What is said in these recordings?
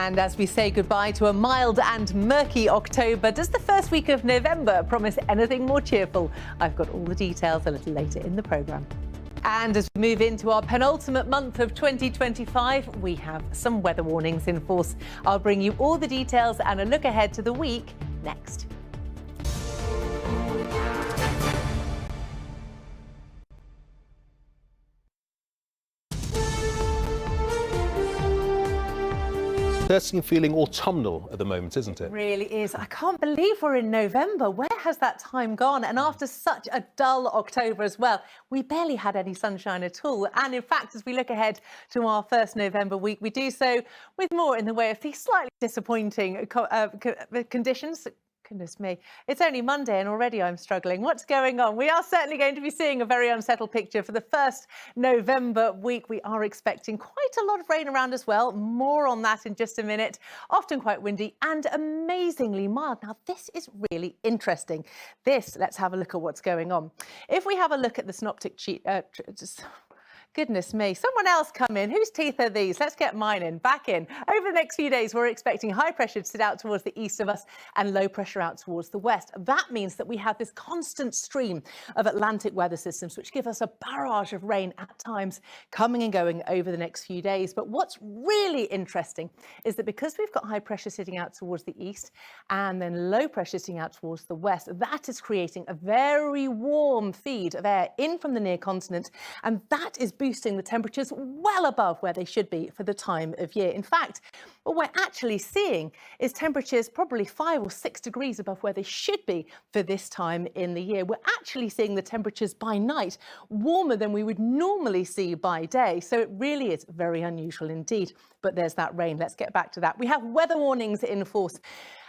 And as we say goodbye to a mild and murky October, does the first week of November promise anything more cheerful? I've got all the details a little later in the programme. And as we move into our penultimate month of 2025, we have some weather warnings in force. I'll bring you all the details and a look ahead to the week next. Certainly feeling autumnal at the moment, isn't it? It really is. I can't believe we're in November. Where has that time gone? And after such a dull October as well, we barely had any sunshine at all. And in fact, as we look ahead to our first November week, we do so with more in the way of these slightly disappointing conditions. Goodness me, it's only Monday and already I'm struggling. What's going on? We are certainly going to be seeing a very unsettled picture for the first November week. We are expecting quite a lot of rain around as well. More on that in just a minute. Often quite windy and amazingly mild. Now, this is really interesting. Let's have a look at what's going on. If we have a look at the synoptic sheet, goodness me, someone else come in. Whose teeth are these? Let's get mine in, back in. Over the next few days, we're expecting high pressure to sit out towards the east of us and low pressure out towards the west. That means that we have this constant stream of Atlantic weather systems, which give us a barrage of rain at times coming and going over the next few days. But what's really interesting is that because we've got high pressure sitting out towards the east and then low pressure sitting out towards the west, that is creating a very warm feed of air in from the near continent. And that is boosting the temperatures well above where they should be for the time of year. In fact, what we're actually seeing is temperatures probably 5 or 6 degrees above where they should be for this time in the year. We're actually seeing the temperatures by night warmer than we would normally see by day. So it really is very unusual indeed. But there's that rain. Let's get back to that. We have weather warnings in force.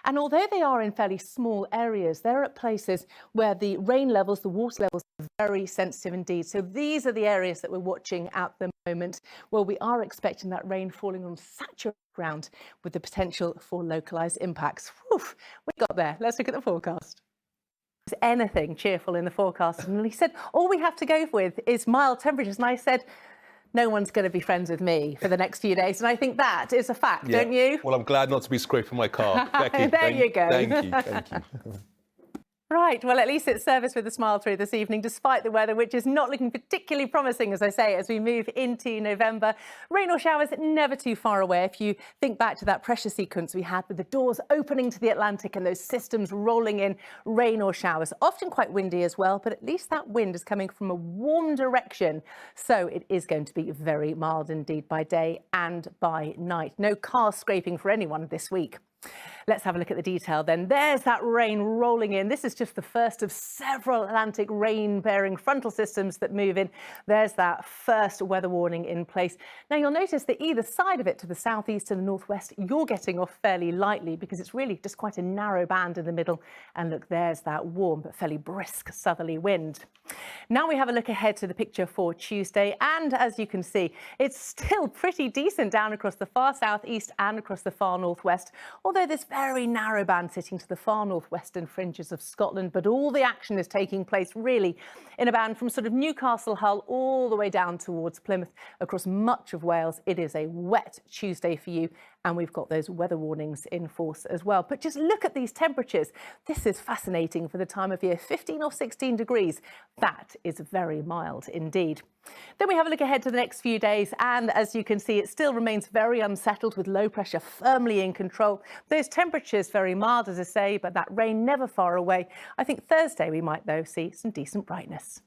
And although they are in fairly small areas, they're at places where the rain levels, the water levels are very sensitive indeed. So these are the areas that we're watching at the moment, where we are expecting that rain falling on saturated ground with the potential for localised impacts. Whew, we got there. Let's look at the forecast. Is anything cheerful in the forecast? And he said, all we have to go with is mild temperatures. And I said, no one's going to be friends with me for the next few days. And I think that is a fact, don't you? Well, I'm glad not to be scraping my car. Becky, there you go. Thank you. Right, well, at least it's service with a smile through this evening, despite the weather, which is not looking particularly promising, as I say, as we move into November. Rain or showers never too far away. If you think back to that pressure sequence we had with the doors opening to the Atlantic and those systems rolling in, rain or showers, often quite windy as well, but at least that wind is coming from a warm direction. So it is going to be very mild indeed by day and by night. No car scraping for anyone this week. Let's have a look at the detail then. There's that rain rolling in. This is just the first of several Atlantic rain-bearing frontal systems that move in. There's that first weather warning in place. Now, you'll notice that either side of it, to the southeast and the northwest, you're getting off fairly lightly because it's really just quite a narrow band in the middle. And look, there's that warm but fairly brisk southerly wind. Now we have a look ahead to the picture for Tuesday. And as you can see, it's still pretty decent down across the far southeast and across the far northwest, although this very narrow band sitting to the far northwestern fringes of Scotland. But all the action is taking place really in a band from sort of Newcastle, Hull, all the way down towards Plymouth, across much of Wales. It is a wet Tuesday for you. And we've got those weather warnings in force as well. But just look at these temperatures. This is fascinating for the time of year. 15 or 16 degrees. That is very mild indeed. Then we have a look ahead to the next few days. And as you can see, it still remains very unsettled with low pressure firmly in control. Those temperatures very mild, as I say, but that rain never far away. I think Thursday we might, though, see some decent brightness.